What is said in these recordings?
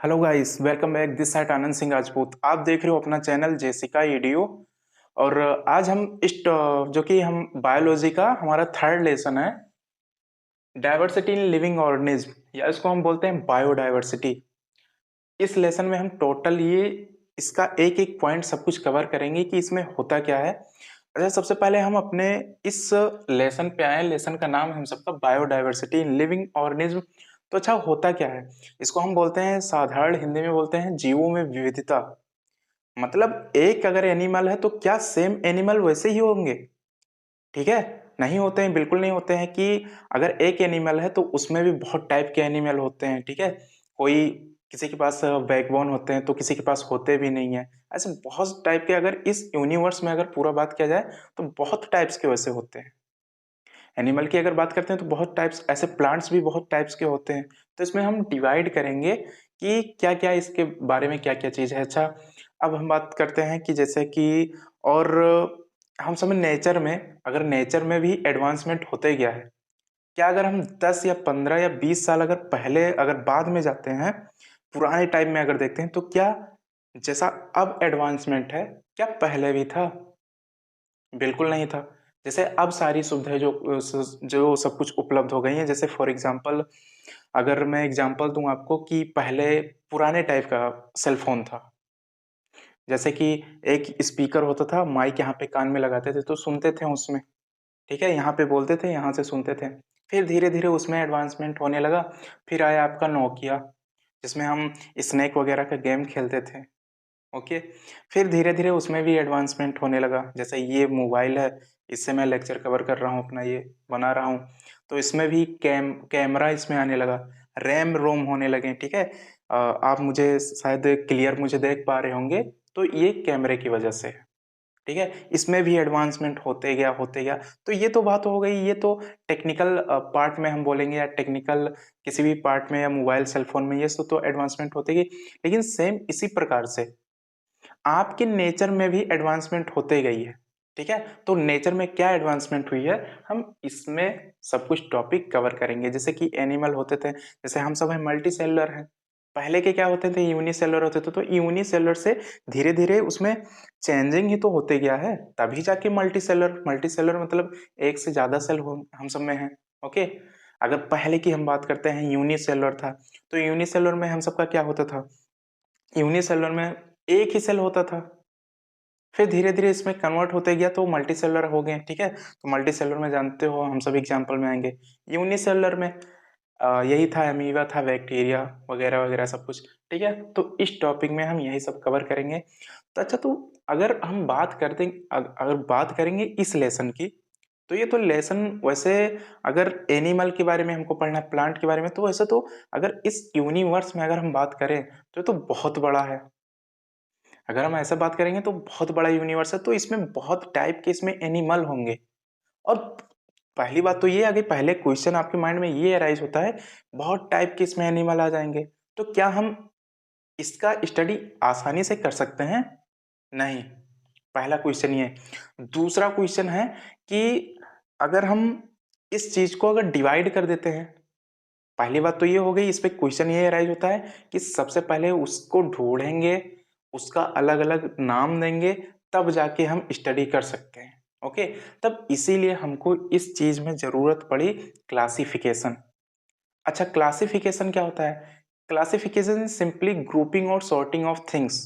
Hello guys, welcome back. This side Anand Singh Rajput. आप देख रहे हो अपना चैनल जेसिका ईडीओ। और आज हम जो कि हम बायोलॉजी का हमारा थर्ड लेसन है, डाइवर्सिटी इन लिविंग ऑर्गेनिज्म, या इसको हम बोलते हैं बायोडाइवर्सिटी। इस लेसन में हम टोटल ये इसका एक एक पॉइंट सब कुछ कवर करेंगे कि इसमें होता क्या है। अच्छा, सबसे पहले हम अपने इस लेसन पे आए। लेसन का नाम है हम सबका बायोडाइवर्सिटी इन लिविंग ऑर्गेनिज्म। तो अच्छा, होता क्या है? इसको हम बोलते हैं, साधारण हिंदी में बोलते हैं, जीवों में विविधता। मतलब एक अगर एनिमल है तो क्या सेम एनिमल वैसे ही होंगे? ठीक है, नहीं होते हैं, बिल्कुल नहीं होते हैं। कि अगर एक एनिमल है तो उसमें भी बहुत टाइप के एनिमल होते हैं। ठीक है, कोई किसी के पास बैकबोन होते हैं तो किसी के पास होते भी नहीं है। ऐसे बहुत टाइप के, अगर इस यूनिवर्स में अगर पूरा बात किया जाए तो बहुत टाइप्स के वैसे होते हैं। एनिमल की अगर बात करते हैं तो बहुत टाइप्स, ऐसे प्लांट्स भी बहुत टाइप्स के होते हैं। तो इसमें हम डिवाइड करेंगे कि क्या क्या इसके बारे में क्या क्या चीज़ है। अच्छा, अब हम बात करते हैं कि जैसे कि, और हम समझ नेचर में, अगर नेचर में भी एडवांसमेंट होते गया है, क्या अगर हम 10 या 15 या 20 साल अगर पहले, अगर बाद में जाते हैं, पुराने टाइम में अगर देखते हैं, तो क्या जैसा अब एडवांसमेंट है, क्या पहले भी था? बिल्कुल नहीं था। जैसे अब सारी सुविधाएं जो सब कुछ उपलब्ध हो गई हैं। जैसे फॉर एग्जांपल, अगर मैं एग्जांपल दूं आपको, कि पहले पुराने टाइप का सेल फोन था। जैसे कि एक स्पीकर होता था, माइक यहाँ पे कान में लगाते थे तो सुनते थे उसमें। ठीक है, यहाँ पे बोलते थे, यहाँ से सुनते थे। फिर धीरे धीरे उसमें एडवांसमेंट होने लगा। फिर आया आपका नोकिया, जिसमें हम स्नेक वगैरह का गेम खेलते थे। ओके, फिर धीरे धीरे उसमें भी एडवांसमेंट होने लगा। जैसे ये मोबाइल है, इससे मैं लेक्चर कवर कर रहा हूँ, अपना ये बना रहा हूँ। तो इसमें भी कैमरा इसमें आने लगा, रैम रोम होने लगे। ठीक है, आप मुझे शायद क्लियर मुझे देख पा रहे होंगे, तो ये कैमरे की वजह से है। ठीक है, इसमें भी एडवांसमेंट होते गया होते गया। तो ये तो बात हो गई, ये तो टेक्निकल पार्ट में हम बोलेंगे, या टेक्निकल किसी भी पार्ट में, या मोबाइल सेल फोन में, ये सब तो एडवांसमेंट होते गई। लेकिन सेम इसी प्रकार से आपके नेचर में भी एडवांसमेंट होते गई है। ठीक है, तो नेचर में क्या एडवांसमेंट हुई है, हम इसमें सब कुछ टॉपिक कवर करेंगे। जैसे कि एनिमल होते थे, जैसे हम सब है मल्टी सेलुलर हैं। पहले के क्या होते थे, यूनिसेलुलर होते थे। तो यूनिसेलुलर से धीरे धीरे उसमें चेंजिंग ही तो होते गया है, तभी जाके मल्टी सेलुलर। मल्टी सेलुलर मतलब एक से ज्यादा सेल हो हम सब में है। ओके, अगर पहले की हम बात करते हैं, यूनिसेलुलर था। तो यूनिसेलुलर में हम सबका क्या होता था, यूनिसेलुलर में एक ही सेल होता था। फिर धीरे धीरे इसमें कन्वर्ट होते गया तो मल्टी सेलुलर हो गए। ठीक है, तो मल्टी सेलुलर में जानते हो, हम सब एग्जाम्पल में आएंगे। यूनिसेलुलर में यही था, अमीबा था, बैक्टीरिया वगैरह वगैरह सब कुछ। ठीक है, तो इस टॉपिक में हम यही सब कवर करेंगे। तो अच्छा, तो अगर हम बात करते, अगर बात करेंगे इस लेसन की, तो ये तो लेसन वैसे, अगर एनिमल के बारे में हमको पढ़ना है, प्लांट के बारे में, तो वैसे तो अगर इस यूनिवर्स में अगर हम बात करें तो ये तो बहुत बड़ा है। अगर हम ऐसा बात करेंगे तो बहुत बड़ा यूनिवर्स है, तो इसमें बहुत टाइप के इसमें एनिमल होंगे। और पहली बात तो ये आ गई, पहले क्वेश्चन आपके माइंड में ये अराइज होता है, बहुत टाइप के इसमें एनिमल आ जाएंगे, तो क्या हम इसका स्टडी आसानी से कर सकते हैं? नहीं। पहला क्वेश्चन ये। दूसरा क्वेश्चन है कि अगर हम इस चीज को अगर डिवाइड कर देते हैं, पहली बात तो ये हो गई, इस पे क्वेश्चन ये अराइज होता है कि सबसे पहले उसको ढूंढेंगे, उसका अलग अलग नाम देंगे, तब जाके हम स्टडी कर सकते हैं। ओके, तब इसीलिए हमको इस चीज में जरूरत पड़ी, क्लासिफिकेशन। अच्छा, क्लासिफिकेशन क्या होता है? क्लासिफिकेशन सिंपली ग्रुपिंग और सॉर्टिंग ऑफ थिंग्स।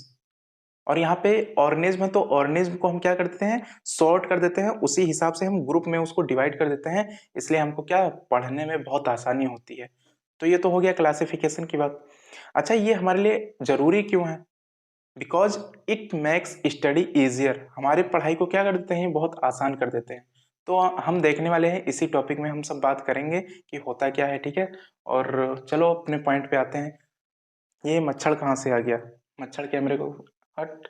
और यहाँ पे ऑर्गेनिज्म है तो ऑर्गेनिज्म को हम क्या कर देते हैं, सॉर्ट कर देते हैं, उसी हिसाब से हम ग्रुप में उसको डिवाइड कर देते हैं। इसलिए हमको क्या, पढ़ने में बहुत आसानी होती है। तो ये तो हो गया क्लासिफिकेशन की बात। अच्छा, ये हमारे लिए जरूरी क्यों है? Because it makes study easier. हमारे पढ़ाई को क्या कर देते हैं, बहुत आसान कर देते हैं। तो हम देखने वाले हैं, इसी टॉपिक में हम सब बात करेंगे कि होता क्या है। ठीक है, और चलो अपने पॉइंट पे आते हैं। ये मच्छर कहाँ से आ गया? मच्छर कैमरे को हट।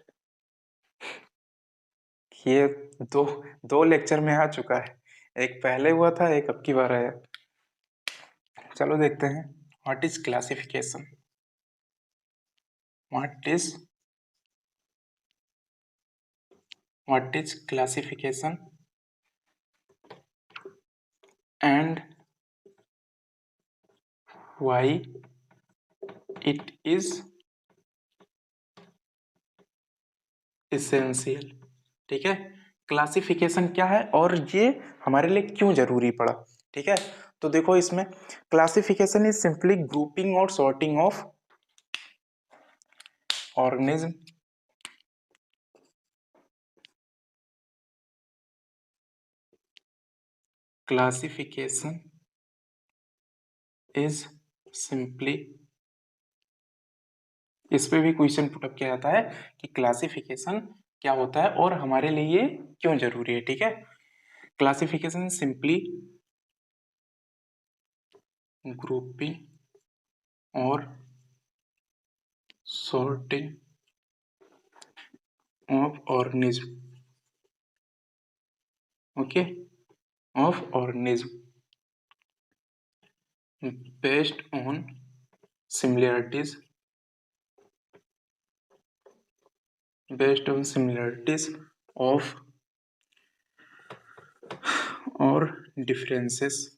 ये दो दो लेक्चर में आ चुका है, एक पहले हुआ था, एक अब की बार आया। चलो देखते हैं, what is classification. What is what is classification and why it is essential. ठीक है, क्लासिफिकेशन क्या है और ये हमारे लिए क्यों जरूरी पड़ा। ठीक है, तो देखो इसमें क्लासिफिकेशन इज सिंपली ग्रुपिंग और sorting of organism classification is simply, इस पे भी क्वेश्चन पुटअप किया जाता है कि क्लासिफिकेशन क्या होता है और हमारे लिए ये क्यों जरूरी है। ठीक है, क्लासिफिकेशन सिंपली ग्रुपिंग और sorting of organism, okay, of organism based on similarities, based on similarities of or differences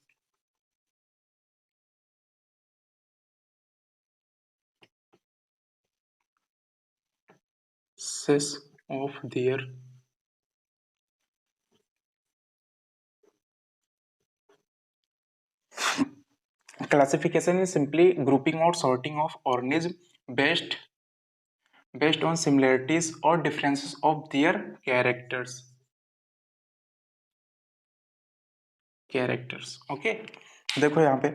of their classification is simply grouping or sorting of organism based on similarities or differences of their characters. Okay, देखो यहाँ पे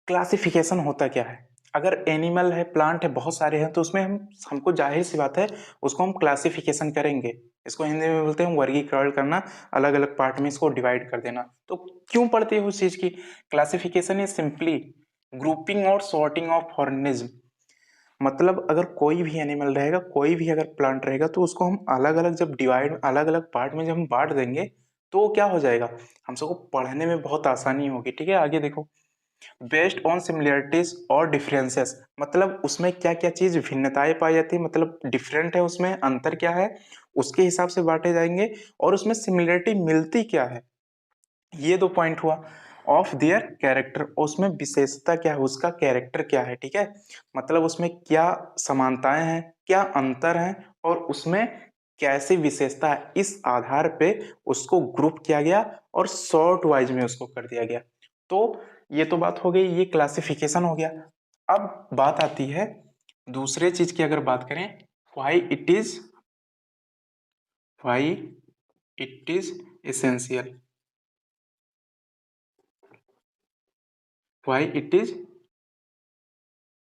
classification होता क्या है। अगर animal है, plant है, बहुत सारे हैं, तो उसमें हमको जाहिर सी बात है उसको हम क्लासिफिकेशन करेंगे। इसको हिंदी में बोलते हैं वर्गीकरण करना, अलग अलग पार्ट में इसको डिवाइड कर देना। तो क्यों पड़ती है उस चीज की। क्लासिफिकेशन इज सिंपली ग्रुपिंग और सॉर्टिंग ऑफ ऑर्गेनिज्म। मतलब अगर कोई भी एनिमल रहेगा, कोई भी अगर प्लांट रहेगा, तो उसको हम अलग अलग जब डिवाइड, अलग अलग पार्ट में जब हम बांट देंगे तो क्या हो जाएगा, हम सबको पढ़ने में बहुत आसानी होगी। ठीक है, आगे देखो, बेस्ड ऑन सिमिलरिटीज और डिफरेंसेस, मतलब उसमें क्या क्या चीज भिन्नताएं पाई जाती है, मतलब डिफरेंट है, उसमें अंतर क्या है, उसके हिसाब से बांटे जाएंगे। और उसमें सिमिलरिटी मिलती क्या है, ये दो पॉइंट हुआ। ऑफ देयर कैरेक्टर, उसमें विशेषता क्या है, उसका कैरेक्टर क्या है। ठीक है, मतलब उसमें क्या समानताएं हैं, क्या अंतर हैं, और उसमें कैसी विशेषता है, इस आधार पे उसको ग्रुप किया गया और सॉर्ट वाइज में उसको कर दिया गया। तो ये तो बात हो गई, ये क्लासिफिकेशन हो गया। अब बात आती है दूसरे चीज की, अगर बात करें, why it is essential, why it is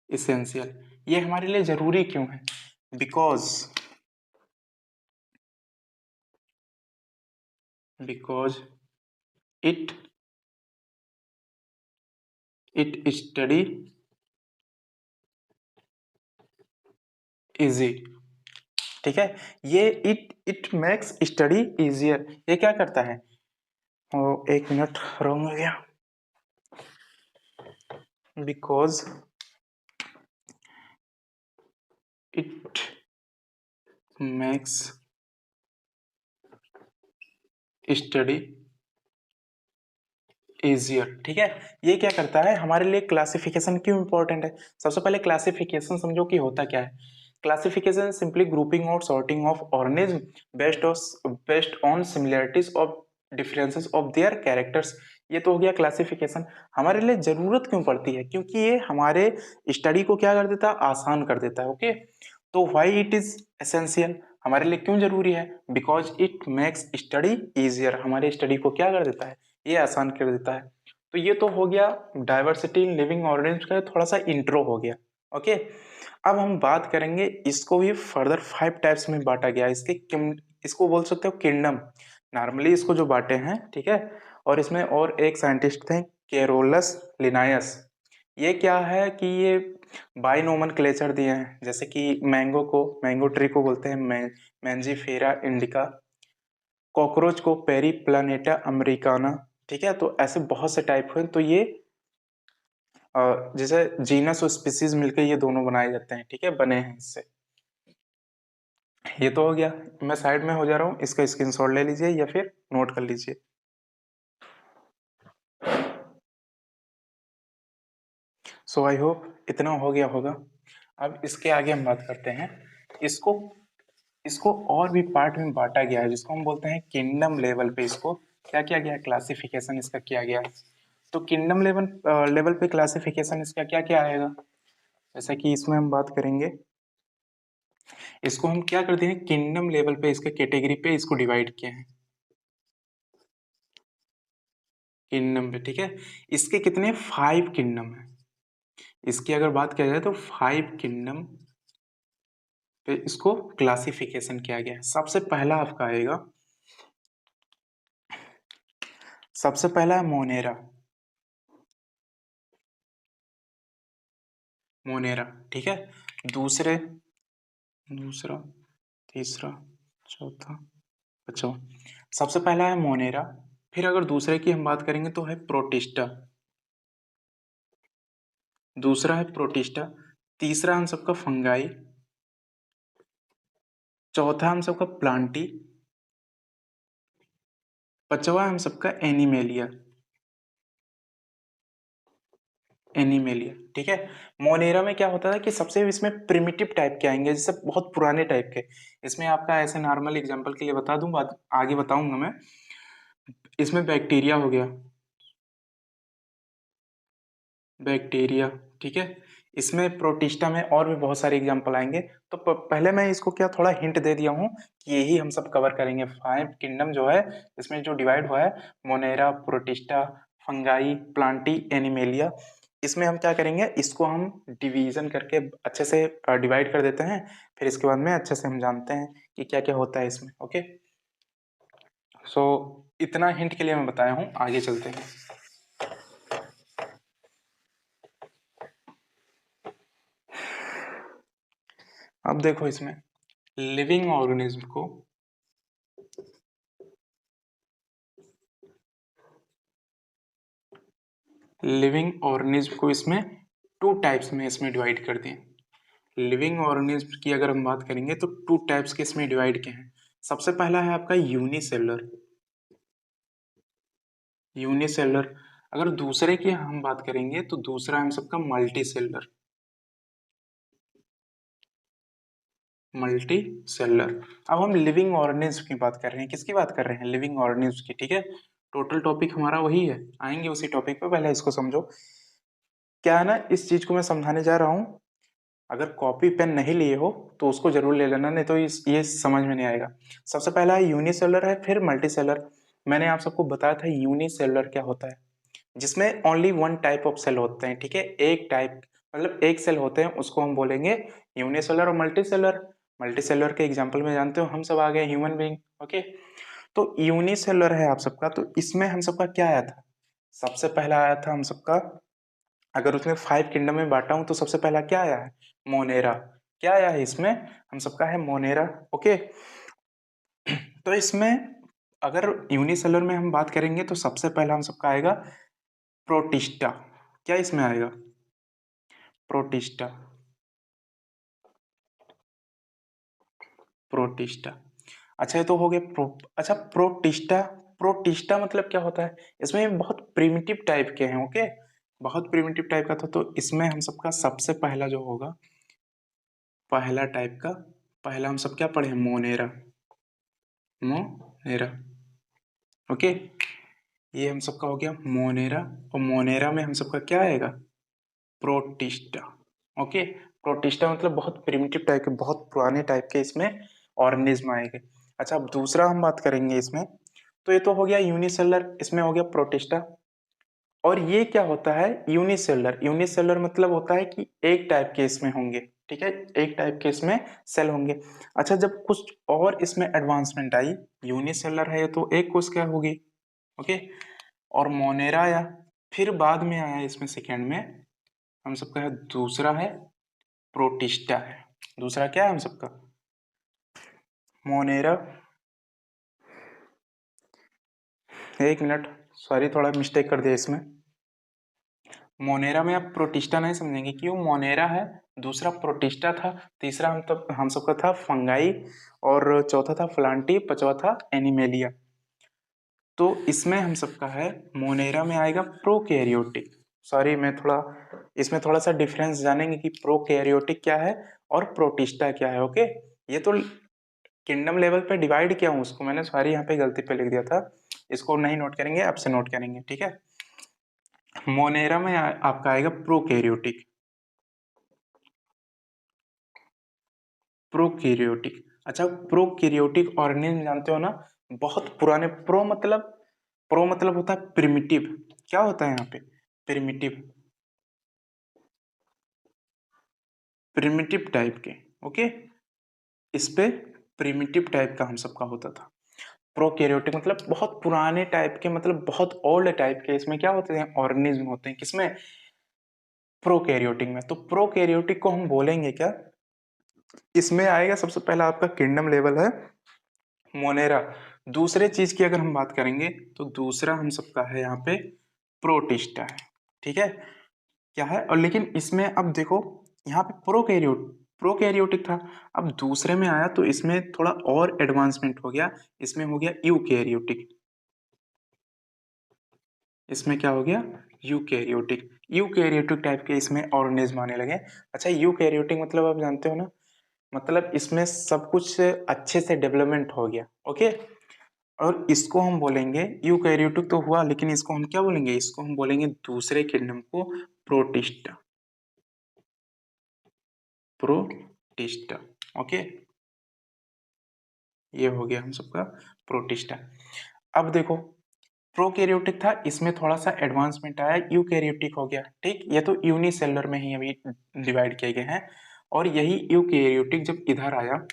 essential, ये हमारे लिए जरूरी क्यों है। Because because it it study easy. ठीक है, ये इट मेक्स स्टडी इजियर, ये क्या करता है, ओ एक मिनट रॉन्ग हो गया, because it makes study easier. ठीक है, ये क्या करता है हमारे लिए, क्लासिफिकेशन क्यों इंपॉर्टेंट है। सबसे पहले क्लासिफिकेशन समझो कि होता क्या है। क्लासिफिकेशन सिंपली ग्रुपिंग और sorting of organism based on similarities of differences of their characters. ये तो हो गया क्लासिफिकेशन। हमारे लिए जरूरत क्यों पड़ती है, क्योंकि ये हमारे स्टडी को क्या कर देता है, आसान कर देता है। ओके, तो व्हाई इट इज एसेंशियल, हमारे लिए क्यों जरूरी है, because it makes study easier, हमारे स्टडी को क्या कर देता है, ये आसान कर देता है। तो ये तो हो गया डाइवर्सिटी इन लिविंग ऑर्गेनिज्म का थोड़ा सा इंट्रो हो गया। ओके, अब हम बात करेंगे, इसको भी फर्दर 5 टाइप्स में बांटा गया, इसको बोल सकते हो किंगडम, नॉर्मली इसको जो बांटे हैं। ठीक है, और इसमें और एक साइंटिस्ट थे, केरोलस लिनायस। ये क्या है कि ये बाई नोमेनक्लेचर दिए हैं, जैसे कि मैंगो ट्री को बोलते हैं मैंजीफेरा इंडिका, कॉकरोच को पेरीप्लानेटा अमेरिकाना। ठीक है, तो ऐसे बहुत से टाइप हैं। तो ये जैसे जीनस और स्पीसीज मिलकर ये दोनों बनाए जाते हैं। ठीक है, बने हैं इससे। ये तो हो गया, मैं साइड में हो जा रहा हूँ, इसका स्क्रीनशॉट ले लीजिए या फिर नोट कर लीजिए। सो आई होप इतना हो गया होगा। अब इसके आगे हम बात करते हैं, इसको इसको और भी पार्ट में बांटा गया है जिसको हम बोलते हैं किंगडम लेवल पे। इसको क्या किया गया है, क्लासिफिकेशन इसका किया गया है। तो किंगडम लेवल लेवल पे क्लासिफिकेशन इसका क्या क्या आएगा, जैसा कि इसमें हम बात करेंगे। इसको हम क्या करते हैं, किंगडम लेवल पे इसके कैटेगरी पे इसको डिवाइड किए हैं किंगडम पे, ठीक है। इसके कितने 5 किंगडम है। इसकी अगर बात किया जाए तो 5 किंगडम पे इसको क्लासिफिकेशन किया गया है। सबसे पहला आपका आएगा, सबसे पहला है मोनेरा। मोनेरा, ठीक है। दूसरे, दूसरा, तीसरा, चौथा, पांचवा। सबसे पहला है मोनेरा। फिर अगर दूसरे की हम बात करेंगे तो है प्रोटिस्टा। दूसरा है प्रोटिस्टा। तीसरा हम सबका फंगाई। चौथा हम सबका प्लांटी। पांचवा हम सबका एनिमेलिया। एनिमेलिया, ठीक है। मोनेरा में क्या होता है कि सबसे इसमें प्रिमिटिव टाइप के आएंगे, जैसे बहुत पुराने टाइप के। इसमें आपका ऐसे नॉर्मल एग्जांपल के लिए बता दूं, बाद आगे बताऊंगा मैं। इसमें बैक्टीरिया हो गया, बैक्टीरिया, ठीक है। इसमें प्रोटिस्टा में और भी बहुत सारे एग्जांपल आएंगे। तो पहले मैं इसको क्या थोड़ा हिंट दे दिया हूँ कि यही हम सब कवर करेंगे। 5 किंगडम जो है इसमें जो डिवाइड हुआ है, Monera, protista, fungi, Plantae, animalia. इसमें हम क्या करेंगे, इसको हम डिवीजन करके अच्छे से डिवाइड कर देते हैं। फिर इसके बाद में अच्छे से हम जानते हैं कि क्या क्या होता है इसमें। ओके, सो इतना हिंट के लिए मैं बताया हूँ, आगे चलते हैं। अब देखो इसमें लिविंग ऑर्गेनिज्म को, लिविंग ऑर्गेनिज्म को इसमें 2 टाइप्स में इसमें डिवाइड कर दिए। लिविंग ऑर्गेनिज्म की अगर हम बात करेंगे तो 2 टाइप्स के इसमें डिवाइड किए हैं। सबसे पहला है आपका यूनिसेलुलर। यूनिसेलुलर। अगर दूसरे की हम बात करेंगे तो दूसरा हम सबका मल्टी सेलुलर। Multi cellular. अब हम लिविंग ऑर्गेनिज्म की बात कर रहे हैं, किसकी बात कर रहे हैं, लिविंग ऑर्गेनिज्म की, ठीक है। टोटल टॉपिक हमारा वही है, आएंगे उसी टॉपिक पे, पहले इसको समझो। क्या है ना, इस चीज को मैं समझाने जा रहा हूँ। अगर कॉपी पेन नहीं लिए हो तो उसको जरूर ले लेना, नहीं तो ये समझ में नहीं आएगा। सबसे पहला है यूनिसेलुलर है, फिर मल्टीसेलुलर। मैंने आप सबको बताया था यूनिसेलुलर क्या होता है, जिसमें ओनली 1 टाइप ऑफ सेल होते हैं, ठीक है। एक टाइप मतलब एक सेल होते हैं, उसको हम बोलेंगे यूनिसेलुलर और मल्टीसेलुलर। मल्टीसेलुलर के एग्जांपल में जानते हो हम सब आ गए, ह्यूमन बीइंग। ओके, तो यूनिसेलुलर है आप सबका, तो इसमें हम सबका क्या आया था, सबसे पहला आया था हम सबका, अगर उसने 5 किंगडम में बांटा हूं तो सबसे पहला क्या आया है, मोनेरा। क्या आया है इसमें, हम सबका है मोनेरा। ओके, तो इसमें अगर यूनिसेलुलर में हम बात करेंगे तो सबसे पहला हम सबका आएगा प्रोटिस्टा। क्या इसमें आएगा, प्रोटिस्टा। प्रोटिस्टा, अच्छा ये तो हो गया अच्छा प्रोटिस्टा। प्रोटिस्टा मतलब क्या होता है, इसमें बहुत प्रिमिटिव टाइप के हैं। ओके, बहुत प्रिमिटिव टाइप का था, तो इसमें हम सबका सबसे पहला जो होगा, पहला टाइप का, पहला हम सब क्या पढ़े, मोनेरा। मोनेरा, ओके, ये हम सबका हो गया मोनेरा। और मोनेरा में हम सबका क्या आएगा, प्रोटिस्टा। ओके, प्रोटिस्टा मतलब बहुत प्रिमिटिव टाइप के, बहुत पुराने टाइप के इसमें ऑर्गेनिज्म आएंगे। अच्छा, अब दूसरा हम बात करेंगे इसमें, तो ये तो हो गया यूनिसेलुलर, इसमें हो गया प्रोटिस्टा। और ये क्या होता है, यूनिसेलुलर। यूनिसेलुलर मतलब होता है कि एक टाइप के इसमें होंगे, ठीक है, एक टाइप के इसमें सेल होंगे। अच्छा, जब कुछ और इसमें एडवांसमेंट आई, यूनिसेलुलर है तो एक कोश क्या होगी, ओके, और मोनेरा आया, फिर बाद में आया इसमें सेकेंड में हम सबका है, दूसरा है प्रोटिस्टा है। दूसरा क्या है हम सबका, मोनेरा। एक मिनट, सॉरी थोड़ा मिस्टेक कर दिया इसमें। मोनेरा में आप प्रोटिस्टा नहीं समझेंगे, क्यों, मोनेरा है, दूसरा प्रोटिस्टा था, तीसरा हम सबका था फंगाई, और चौथा था फ्लांटी, पांचवा था एनिमेलिया। तो इसमें हम सबका है, मोनेरा में आएगा प्रोकैरियोटिक। सॉरी, मैं थोड़ा इसमें थोड़ा सा डिफरेंस जानेंगे कि प्रोकैरियोटिक क्या है और प्रोटिस्टा क्या है। ओके, ये तो किंगडम लेवल पे डिवाइड किया हूँ उसको मैंने, सॉरी यहाँ पे गलती पे लिख दिया था, इसको नहीं नोट करेंगे, आपसे नोट करेंगे, ठीक है। मोनेरा में आपका आएगा प्रोकैरियोटिक, प्रोकैरियोटिक। अच्छा, प्रोकैरियोटिक ऑर्गेनिज्म जानते हो ना, बहुत पुराने, प्रो मतलब होता है प्रिमिटिव, क्या होता है यहाँ पे, प्रिमिटिव, प्रिमिटिव टाइप के, ओके। इस पे प्रिमिटिव टाइप का हम सबका होता था। प्रोकैरियोटिक मतलब बहुत पुराने टाइप के, मतलब बहुत ओल्ड टाइप के, इसमें क्या होते हैं, ऑर्गेनिज्म होते हैं, किसमें, प्रोकैरियोटिक में। तो प्रोकैरियोटिक को हम बोलेंगे क्या, इसमें आएगा सबसे पहला आपका किंगडम लेवल है मोनेरा। दूसरे चीज की अगर हम बात करेंगे तो दूसरा हम सबका है यहाँ पे प्रोटिस्टा है, ठीक है। क्या है, और लेकिन इसमें अब देखो, यहाँ पे प्रोकैरियोटिक था, अब दूसरे में आया तो इसमें थोड़ा और एडवांसमेंट हो गया, इसमें हो गया यूकैरियोटिक, इसमें क्या हो गया, यूकैरियोटिक, यूकैरियोटिक टाइप के इसमें ऑर्गेनिज्म आने लगे। अच्छा, यूकैरियोटिक मतलब आप जानते हो ना, मतलब इसमें सब कुछ अच्छे से डेवलपमेंट हो गया, ओके। और इसको हम बोलेंगे, यूकैरियोटिक तो हुआ, लेकिन इसको हम क्या बोलेंगे, इसको हम बोलेंगे दूसरे किंगडम को प्रोटिस्टा, प्रोटिस्टा, ओके। ये हो गया हम सबका प्रोटिस्टा। अब देखो, प्रोकैरियोटिक था, इसमें थोड़ा सा एडवांसमेंट आया, यूकैरियोटिक हो गया, ठीक। ये तो यूनिसेलुलर में ही अभी डिवाइड किए गए हैं, और यही यूकैरियोटिक जब इधर आया,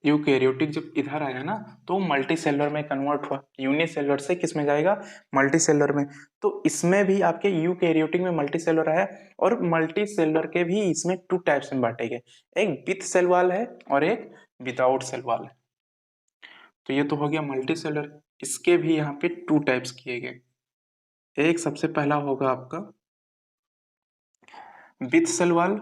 यूकैरियोटिक जब इधर आया ना, तो मल्टी सेलुलर में कन्वर्ट हुआ, यूनिसेलुलर से किस में जाएगा, मल्टी सेलुलर में। तो इसमें भी आपके यूकैरियोटिक में मल्टी सेलुलर आया, और मल्टी सेलुलर के भी इसमें टू टाइप्स में बांटे गए, एक विथ सेल वॉल है और एक विदाउट सेल वॉल है। तो ये तो हो गया मल्टी सेलुलर, इसके भी यहाँ पे टू टाइप्स किए गए। एक सबसे पहला होगा आपका with cell wall,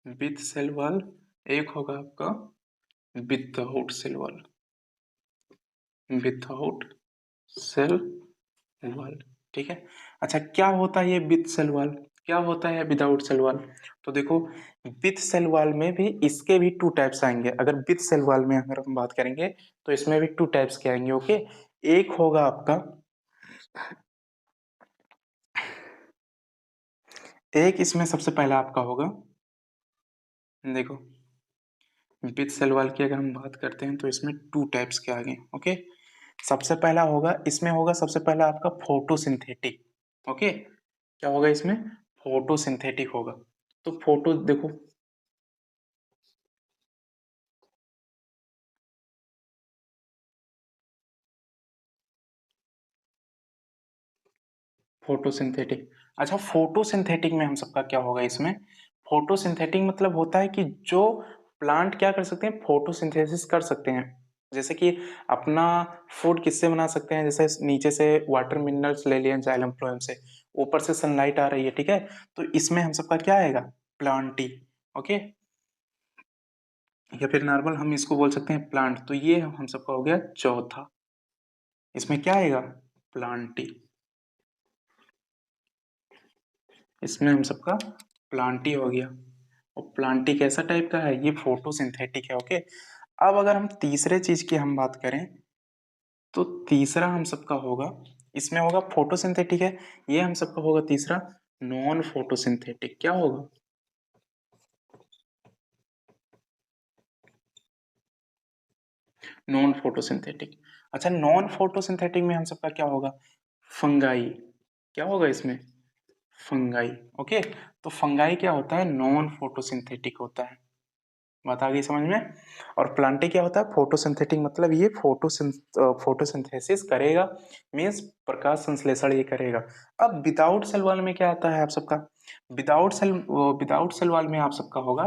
with cell wall, एक होगा आपका without cell wall, without cell wall, ठीक है। अच्छा, क्या होता है ये विथ सेल वॉल, क्या होता है विदाउट सेल वॉल, तो देखो, विथ सेल वॉल में भी इसके भी टू टाइप्स आएंगे, अगर विथ सेल वॉल में अगर हम बात करेंगे तो इसमें भी टू टाइप्स के आएंगे, ओके। एक होगा आपका, एक इसमें सबसे पहला आपका होगा, देखो, विथ सेल वॉल की अगर हम बात करते हैं तो इसमें टू टाइप्स के आगे, ओके। सबसे पहला होगा, इसमें होगा सबसे पहला आपका फोटोसिंथेटिक, ओके। क्या होगा इसमें, फोटोसिंथेटिक होगा। तो फोटो देखो, फोटोसिंथेटिक। अच्छा, फोटोसिंथेटिक में हम सबका क्या होगा इसमें, फोटोसिंथेटिक मतलब होता है कि जो प्लांट क्या कर सकते हैं, फोटोसिंथेसिस कर सकते हैं। जैसे कि अपना फूड किससे बना सकते हैं, जैसे नीचे से वाटर मिनरल्स ले लिए जाइलम फ्लोएम से, ऊपर से सनलाइट आ रही है, ठीक है। तो इसमें हम सबका क्या आएगा, प्लांटी, ओके। या फिर नॉर्मल हम इसको बोल सकते हैं प्लांट। तो ये हम सबका हो गया चौथा, इसमें क्या आएगा, प्लांटी, इसमें हम सबका प्लांटी हो गया। और प्लांटी कैसा टाइप का है, ये फोटोसिंथेटिक है, ओके। अब अगर हम तीसरे चीज की हम बात करें तो तीसरा हम सबका होगा, इसमें होगा फोटोसिंथेटिक है, ये हम सबका होगा तीसरा नॉन फोटोसिंथेटिक। क्या होगा, नॉन फोटोसिंथेटिक। अच्छा, नॉन फोटोसिंथेटिक में हम सबका क्या होगा, फंगाई। क्या होगा इसमें, फंगाई, ओके। तो फंगाई क्या होता है, नॉन फोटोसिंथेटिक होता है, बात आ गई समझ में। और प्लांटे क्या होता है, फोटोसिंथेटिक, मतलब ये फोटोसिंथेसिस करेगा, मीन्स प्रकाश संश्लेषण ये करेगा। अब विदाउट सेल वॉल में क्या आता है आप सबका, विदाउट सेल वॉल में आप सबका होगा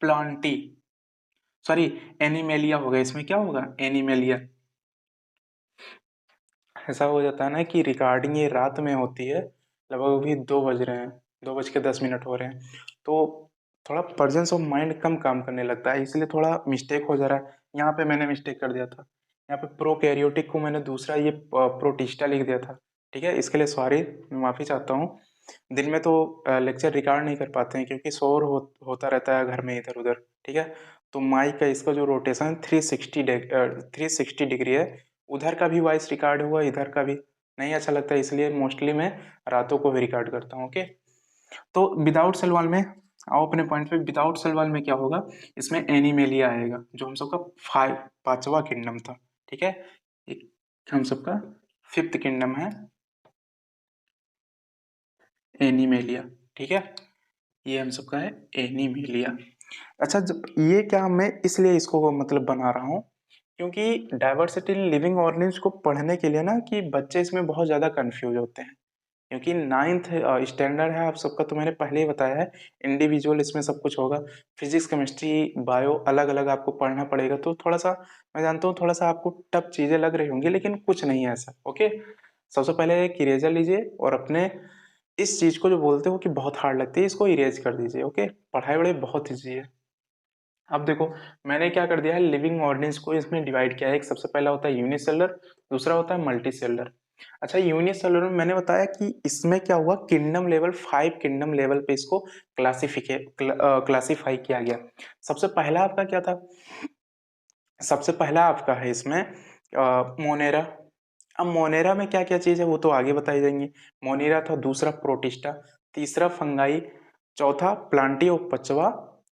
प्लांटी, सॉरी एनिमेलिया होगा, इसमें क्या होगा, एनिमेलिया। ऐसा हो जाता है ना कि रिकॉर्डिंग ये रात में होती है, लगभग अभी 2 बज रहे हैं, 2:10 हो रहे हैं, तो थोड़ा प्रेजेंस ऑफ माइंड कम काम करने लगता है, इसलिए थोड़ा मिस्टेक हो जा रहा है। यहाँ पे मैंने मिस्टेक कर दिया था, यहाँ पे प्रोकैरियोटिक को मैंने दूसरा ये प्रोटिस्टा लिख दिया था, ठीक है, इसके लिए सॉरी, मैं माफ़ी चाहता हूँ। दिन में तो लेक्चर रिकॉर्ड नहीं कर पाते हैं क्योंकि शोर होता रहता है घर में इधर उधर, ठीक है। तो माइक का इसका जो रोटेशन 360 डिग्री है, उधर का भी वॉइस रिकॉर्ड हुआ, इधर का भी नहीं अच्छा लगता, इसलिए मोस्टली मैं रातों को भी रिकॉर्ड करता हूँ। ओके, तो विदाउट सेल वॉल में आओ अपने पॉइंट पे। विदाउट सेल वॉल में क्या होगा, इसमें एनिमेलिया आएगा जो हम सबका पांचवा किंगडम था, ठीक है। एक हम सबका फिफ्थ किंगडम है एनिमेलिया, ठीक है। ये हम सबका है एनिमेलिया। अच्छा, जब ये क्या मैं इसलिए इसको मतलब बना रहा हूँ क्योंकि डाइवर्सिटी इन लिविंग ऑर्गेनिज्म को पढ़ने के लिए ना कि बच्चे इसमें बहुत ज़्यादा कंफ्यूज होते हैं, क्योंकि नाइन्थ स्टैंडर्ड है आप सबका, तो मैंने पहले ही बताया है इंडिविजुअल इसमें सब कुछ होगा। फिजिक्स केमिस्ट्री बायो अलग अलग आपको पढ़ना पड़ेगा, तो थोड़ा सा मैं जानता हूँ थोड़ा सा आपको टफ चीज़ें लग रही होंगी, लेकिन कुछ नहीं है ऐसा। ओके, सबसे पहले एक इरेजर लीजिए और अपने इस चीज़ को जो बोलते हो कि बहुत हार्ड लगती है, इसको इरेज कर दीजिए। ओके, पढ़ाई वढ़ाई बहुत ईजी है। अब देखो, मैंने क्या कर दिया है, लिविंग ऑर्गेनिज्म को इसमें डिवाइड किया है। एक सबसे पहला होता है यूनिसेलुलर, दूसरा होता है मल्टीसेलुलर। अच्छा, यूनिसेलुलर में मैंने बताया कि इसमें क्या हुआ, किंगडम लेवल 5 किंगडम लेवल पे इसको क्लासिफाई किया गया। सबसे पहला आपका क्या था, सबसे पहला आपका है इसमें मोनेरा। अब मोनेरा में क्या क्या चीज है वो तो आगे बताई जाएंगी। मोनेरा था, दूसरा प्रोटिस्टा, तीसरा फंगाई, चौथा प्लांटियो, पांचवा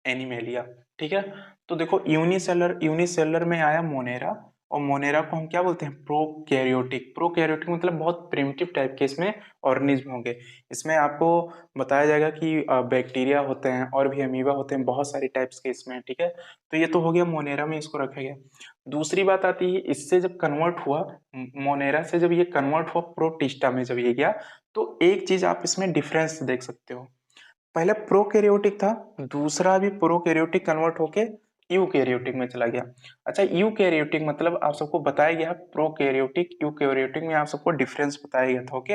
एनिमेलिया, ठीक है। तो देखो, यूनिसेलर यूनिसेलर में आया मोनेरा, और मोनेरा को हम क्या बोलते हैं, प्रोकैरियोटिक। प्रोकैरियोटिक मतलब बहुत प्रिमिटिव टाइप के इसमें ऑर्गेनिज्म होंगे। इसमें आपको बताया जाएगा कि बैक्टीरिया होते हैं और भी अमीबा होते हैं, बहुत सारी टाइप्स के इसमें, ठीक है। तो ये तो हो गया मोनेरा में इसको रखा गया। दूसरी बात आती है, इससे जब कन्वर्ट हुआ, मोनेरा से जब ये कन्वर्ट हुआ प्रोटिस्टा में जब ये गया, तो एक चीज आप इसमें डिफरेंस देख सकते हो। पहले प्रोकैरियोटिक था, दूसरा भी प्रोकैरियोटिक कन्वर्ट होके यूकैरियोटिक में चला गया। अच्छा, यूकैरियोटिक मतलब आप सबको बताया गया, प्रोकैरियोटिक यूकैरियोटिक में आप सबको डिफरेंस बताया गया था। ओके,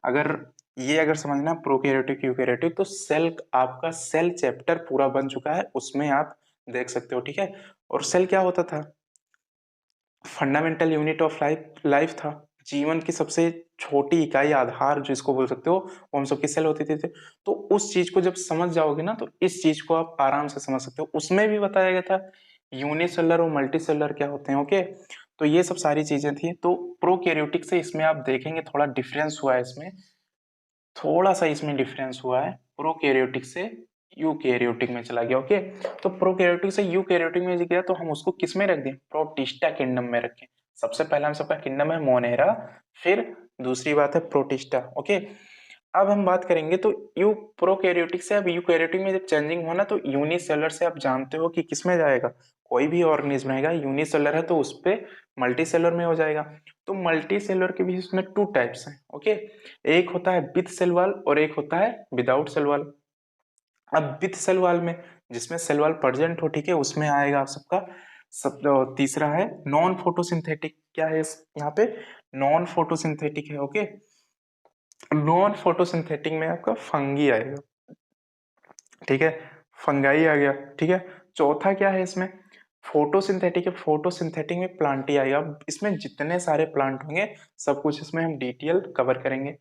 अगर अगर समझना प्रोकैरियोटिक यूकैरियोटिक, तो सेल आपका सेल चैप्टर पूरा बन चुका है, उसमें आप देख सकते हो, ठीक है। और सेल क्या होता था, फंडामेंटल यूनिट ऑफ लाइफ था, जीवन की सबसे छोटी इकाई, आधार जिसको बोल सकते हो, वो हम सबकी सेल होती थी। तो उस चीज को जब समझ जाओगे ना, तो इस चीज को आप आराम से समझ सकते हो। उसमें भी बताया गया था यूनिसेलर और मल्टीसेलर क्या होते हैं। ओके, तो ये सब सारी चीजें थी। तो प्रोकैरियोटिक से इसमें आप देखेंगे थोड़ा डिफरेंस हुआ है, इसमें थोड़ा सा इसमें डिफरेंस हुआ है, प्रोकैरियोटिक से यूकैरियोटिक में चला गया। ओके, तो प्रोकैरियोटिक से यूकैरियोटिक में गया, तो हम उसको किस में रख दें, प्रोटिस्टा किंगडम में रखें। सबसे पहला हम सबका किंगडम है मोनेरा, फिर दूसरी बात है प्रोटिस्टा। ओके, अब हम बात करेंगे तो यू प्रोकैरियोटिक से अब यूकैरियोटिक में जब चेंजिंग हुआ ना, तो यूनिसेलर से आप जानते हो कि किस में जाएगा, कोई भी ऑर्गेनिज्म रहेगा यूनिसेलर है तो उस पे मल्टीसेलर में हो जाएगा। तो मल्टीसेलर के भी इसमें टू टाइप्स हैं। ओके, एक होता है विथ सेल वॉल और एक होता है विदाउट सेल वॉल। अब विथ सेल वॉल में जिसमें सेल वॉल प्रेजेंट हो, ठीक है, उसमें आएगा आप सबका तीसरा है नॉन फोटोसिंथेटिक। क्या है यहाँ पे, नॉन फोटोसिंथेटिक है। ओके, नॉन फोटोसिंथेटिक में आपका फंगी आएगा, ठीक है, फंगाई आ गया, ठीक है। चौथा क्या है इसमें, फोटोसिंथेटिक है, फोटोसिंथेटिक में प्लांट ही आएगा। अब इसमें जितने सारे प्लांट होंगे सब कुछ इसमें हम डिटेल कवर करेंगे।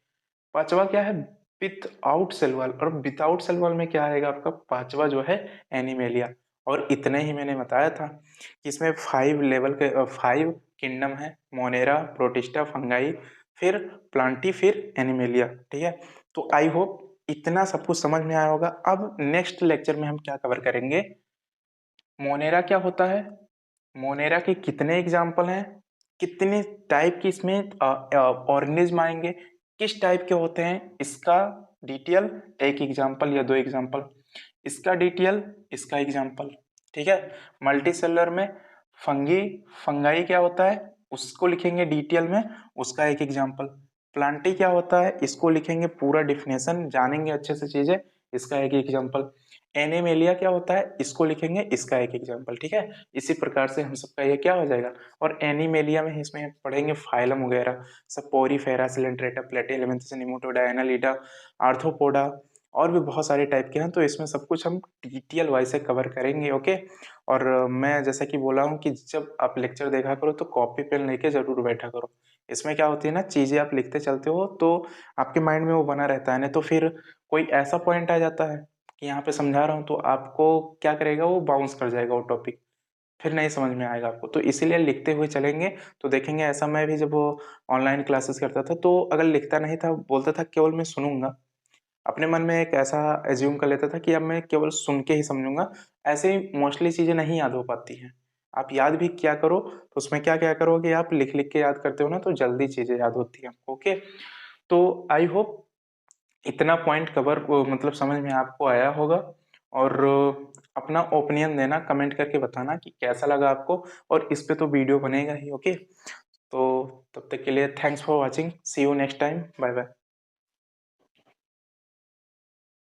पांचवा क्या है, विथ आउट सेल वॉल, और विदाउट सेल वॉल में क्या आएगा आपका पांचवा जो है एनिमेलिया। और इतने ही मैंने बताया था कि इसमें 5 लेवल के 5 किंगडम है, मोनेरा, प्रोटिस्टा, फंगाई, फिर प्लांटी, फिर एनिमेलिया, ठीक है। तो आई होप इतना सब कुछ समझ में आया होगा। अब नेक्स्ट लेक्चर में हम क्या कवर करेंगे, मोनेरा क्या होता है, मोनेरा के कितने एग्जाम्पल हैं, कितने टाइप की इसमें ऑर्गेनिज्म आएंगे, किस टाइप के होते हैं, इसका डिटेल, एक एग्जाम्पल या दो एग्जाम्पल, इसका डिटेल, इसका एग्जाम्पल, ठीक है। मल्टी सेलुलर में फंगी, फंगाई क्या होता है उसको लिखेंगे डिटेल में, उसका एक एग्जाम्पल। प्लांटी क्या होता है इसको लिखेंगे पूरा डिफिनेशन, जानेंगे अच्छे से चीजें, इसका एक एग्जाम्पल। एनिमेलिया क्या होता है इसको लिखेंगे, इसका एक एग्जाम्पल, ठीक है। इसी प्रकार से हम सबका ये क्या हो जाएगा। और एनिमेलिया में इसमें हम पढ़ेंगे फाइलम वगैरह सब, पोरीफेरा, सिलेंट्रेटा, प्लेटिहेलमिन्थस, निमोटोडा, एनालिडा, आर्थ्रोपोडा, और भी बहुत सारे टाइप के हैं। तो इसमें सब कुछ हम डिटेल वाइज से कवर करेंगे। ओके, और मैं जैसा कि बोला हूँ कि जब आप लेक्चर देखा करो तो कॉपी पेन लेके जरूर बैठा करो, इसमें क्या होती है ना, चीज़ें आप लिखते चलते हो तो आपके माइंड में वो बना रहता है, नहीं तो फिर कोई ऐसा पॉइंट आ जाता है कि यहाँ पे समझा रहा हूँ तो आपको क्या करेगा, वो बाउंस कर जाएगा वो टॉपिक, फिर नहीं समझ में आएगा आपको। तो इसीलिए लिखते हुए चलेंगे तो देखेंगे। ऐसा मैं भी जब वो ऑनलाइन क्लासेस करता था तो अगर लिखता नहीं था, बोलता था केवल मैं सुनूँगा, अपने मन में एक ऐसा एज्यूम कर लेता था कि अब मैं केवल सुन के ही समझूँगा। ऐसे ही मोस्टली चीज़ें नहीं याद हो पाती हैं। आप याद भी किया करो तो उसमें क्या-क्या करो कि आप लिख-लिख के याद करते हो ना तो जल्दी चीज़ें याद होती हैं आपको, ओके? तो आई होप इतना पॉइंट कवर मतलब समझ में आपको आया होगा। और अपना ओपिनियन देना, कमेंट करके बताना कि कैसा लगा आपको, और इस पे तो वीडियो बनेगा ही, ओके? तो तब तक के लिए thanks for watching, see you next time, bye bye.